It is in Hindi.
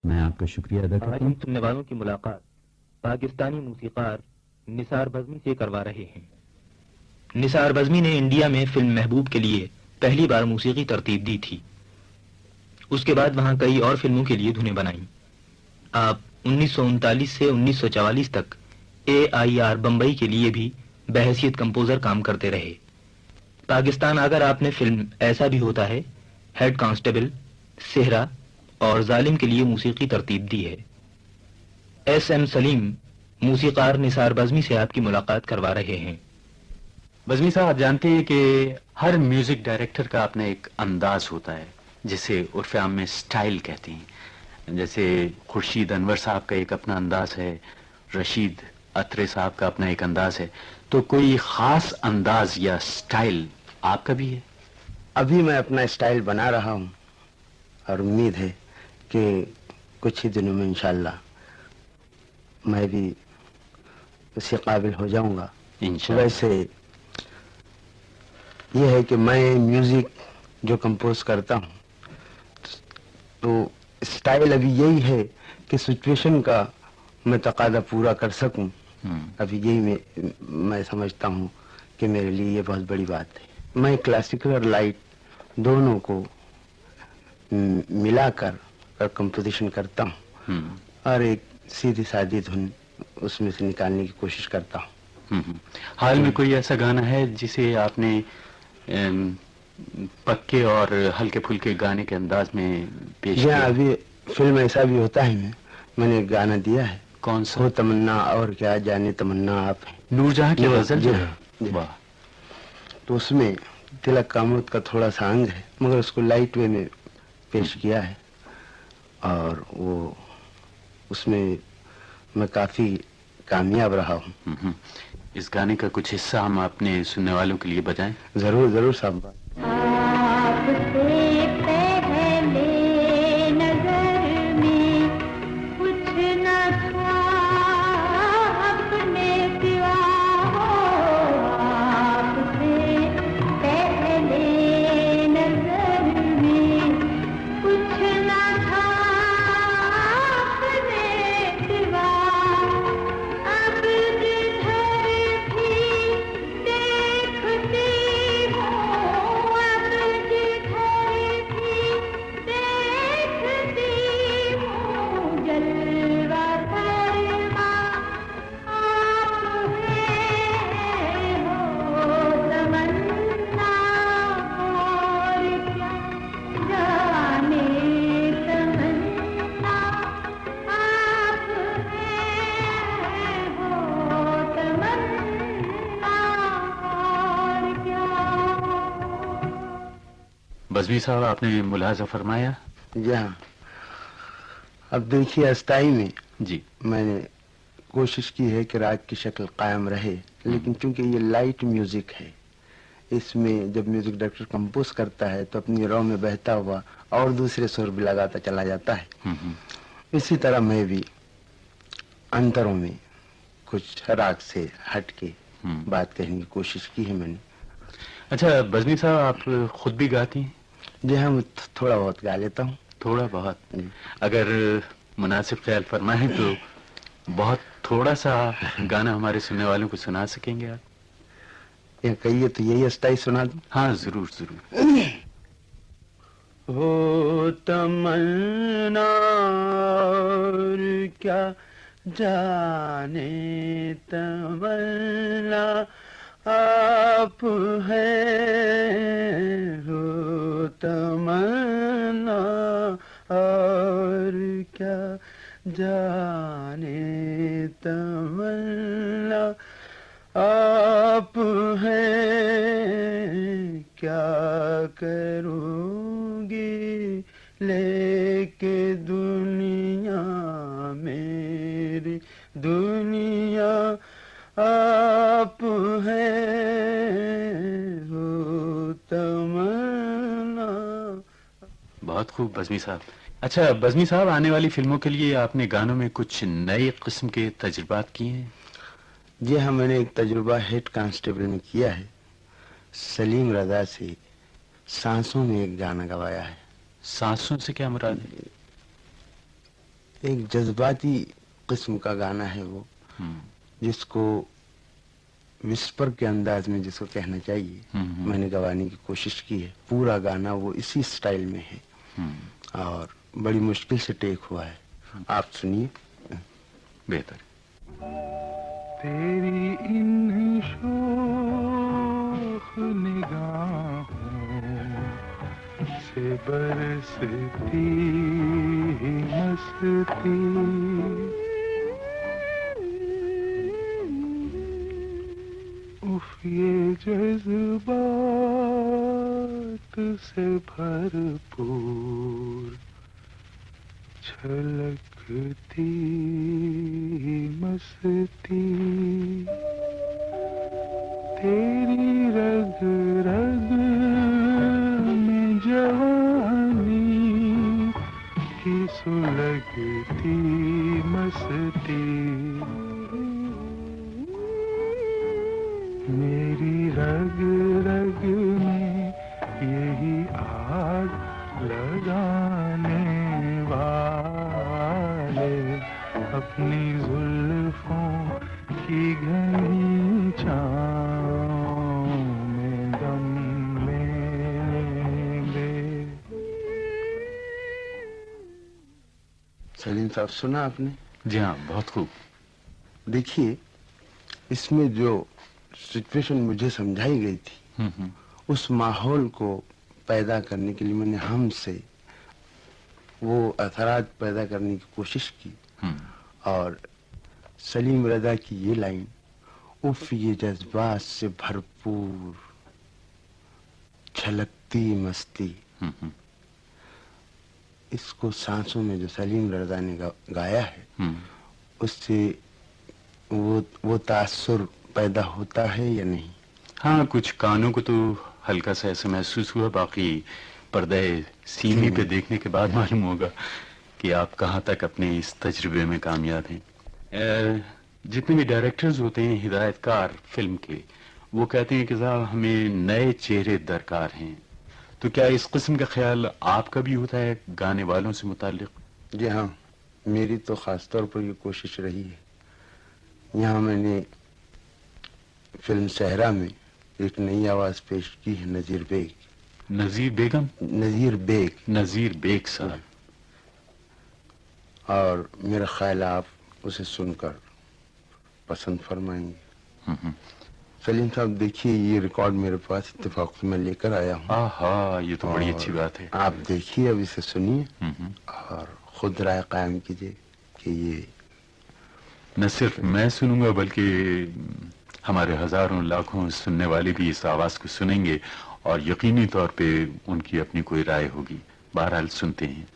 मैं आपका शुक्रिया अदा करता हूँ। हम सुनने वालों की मुलाकात पाकिस्तानी मूसीकार निसार बज़मी से करवा रहे हैं। निसार बज़मी ने इंडिया में फिल्म महबूब के लिए पहली बार मूसीकी तरतीब दी थी। उसके बाद वहां कई और फिल्मों के लिए धुनें बनाई। आप 1939 से 1944 तक AIR बम्बई के लिए भी बहैसियत कंपोजर काम करते रहे। पाकिस्तान आकर आपने फिल्म ऐसा भी होता है, हेड कांस्टेबल, सेहरा और जालिम के लिए मूसीकी तरतीब दी है। SM सलीम मूसीकार निसार बज़मी से आपकी मुलाकात करवा रहे हैं। बज़मी साहब, आप जानते हैं कि हर म्यूजिक डायरेक्टर का अपना एक अंदाज होता है, जिसे उर्फ़े आम में स्टाइल कहते हैं। जैसे खुर्शीद अनवर साहब का एक अपना अंदाज है, रशीद अत्रे साहब का अपना एक अंदाज है। तो कोई खास अंदाज या स्टाइल आपका भी है? अभी मैं अपना स्टाइल बना रहा हूँ और उम्मीद है कि कुछ ही दिनों में इंशाल्लाह मैं भी उसके काबिल हो जाऊंगा। वैसे ये है कि मैं म्यूजिक जो कंपोज करता हूँ तो स्टाइल अभी यही है कि सिचुएशन का मैं तकादा पूरा कर सकूं। अभी यही मैं समझता हूँ कि मेरे लिए ये बहुत बड़ी बात है। मैं क्लासिकल और लाइट दोनों को मिलाकर कंपोजिशन करता हूँ और एक सीधी सादी धुन उसमें से निकालने की कोशिश करता हूँ। हाल में कोई ऐसा गाना है जिसे आपने पक्के और हल्के फुल्के गाने के अंदाज में पेश किया? अभी फिल्म ऐसा भी होता है मैंने एक गाना दिया है। कौन सा? हो तमन्ना और क्या जाने तमन्ना आप है, नूरजहां की गजल। जी हाँ। वाह। तो उसमें तिलक कामोद का थोड़ा सा अंग है, मगर उसको लाइट वे में पेश किया है और वो उसमें मैं काफी कामयाब रहा हूँ। इस गाने का कुछ हिस्सा हम अपने सुनने वालों के लिए बजाएं? जरूर जरूर साहब। बज़मी साहब, आपने मुलाजा फरमाया? जी हाँ। अब देखिए, अस्थाई में जी मैंने कोशिश की है कि राग की शक्ल कायम रहे, लेकिन चूंकि ये लाइट म्यूजिक है, इसमें जब म्यूजिक डायरेक्टर कंपोज करता है तो अपनी रॉ में बहता हुआ और दूसरे सुर भी लगाता चला जाता है। इसी तरह मैं भी अंतरों में कुछ राग से हट के बात कहने की कोशिश की है मैंने। अच्छा बज़मी साहब, आप खुद भी गाती हैं? जी हाँ, थोड़ा बहुत गा लेता हूँ। थोड़ा बहुत? अगर मुनासिब ख्याल फरमाएं तो बहुत थोड़ा सा गाना हमारे सुनने वालों को सुना सकेंगे आप? या कहिए तो यही अस्थाई सुना दूं? हाँ जरूर जरूर। हो तमन्ना और क्या जाने तमन्ना आप हैं, हो तमन्ना और क्या जाने तमन्ना आप हैं, क्या करूँगी लेके दुनिया मेरी दुनिया आप हैं, हो तमन्ना। बहुत खूब बज़मी साहब। अच्छा बज़मी साहब, आने वाली फिल्मों के लिए आपने गानों में कुछ नए किस्म के तजुर्बात किए हैं? जी हाँ, मैंने एक तजुर्बा हेड कांस्टेबल में किया है। सलीम रजा से सांसों में एक गाना गवाया है। सांसों से क्या मुराद है? एक जज्बाती किस्म का गाना है वो, जिसको विस्पर के अंदाज में जिसको कहना चाहिए, मैंने गवाने की कोशिश की है। पूरा गाना वो इसी स्टाइल में है और बड़ी मुश्किल से टेक हुआ है। आप सुनिए। बेहतर। तेरी इन शोख निगाहों से बरसती मस्ती, उफ ये जज्बात से भरपूर छलकती मस्ती, तेरी रग रग में जवानी की सुलगती मस्ती, मेरी रग रग में यही आग लगाने वाले अपनी जुल्फों की घनी छाँव में दम लेंगे। सलीम साहब, सुना आपने? जी हाँ, बहुत खूब। देखिए, इसमें जो सिचुएशन मुझे समझाई गई थी, उस माहौल को पैदा करने के लिए मैंने हमसे वो असरात पैदा करने की कोशिश की। और सलीम रजा की ये लाइन, उफ ये जज्बात से भरपूर छलकती मस्ती, इसको सांसों में जो सलीम रजा ने गाया है, उससे वो तासुर पैदा होता है या नहीं? हाँ, कुछ कानों को तो हल्का सा ऐसा महसूस हुआ, बाकी पर्दे सीधी पे देखने के बाद मालूम होगा कि आप कहाँ तक अपने इस तजुर्बे में कामयाब हैं। जितने भी डायरेक्टर्स होते हैं, हिदायतकार फिल्म के, वो कहते हैं कि साहब हमें नए चेहरे दरकार हैं। तो क्या इस किस्म का ख्याल आपका भी होता है गाने वालों से मुताल्लिक? जी हाँ, मेरी तो खास तौर पर ये कोशिश रही है। यहाँ मैंने फिल्म सहरा में एक नई आवाज पेश की है, नजीर बेग। नजीर बेगम? नजीर बेग। नजीर बेग साहब। और मेरा ख्याल आप उसे सुनकर पसंद फरमाएंगे। सलीम साहब, देखिए ये रिकॉर्ड मेरे पास इत्तेफाक से मैं लेकर आया हूँ। आहा, ये तो बड़ी अच्छी बात है। आप देखिए, अब इसे सुनिए और खुद राय कायम कीजिए कि ये न सिर्फ मैं सुनूंगा बल्कि हमारे हजारों लाखों सुनने वाले भी इस आवाज को सुनेंगे और यकीनी तौर पे उनकी अपनी कोई राय होगी। बहरहाल सुनते हैं।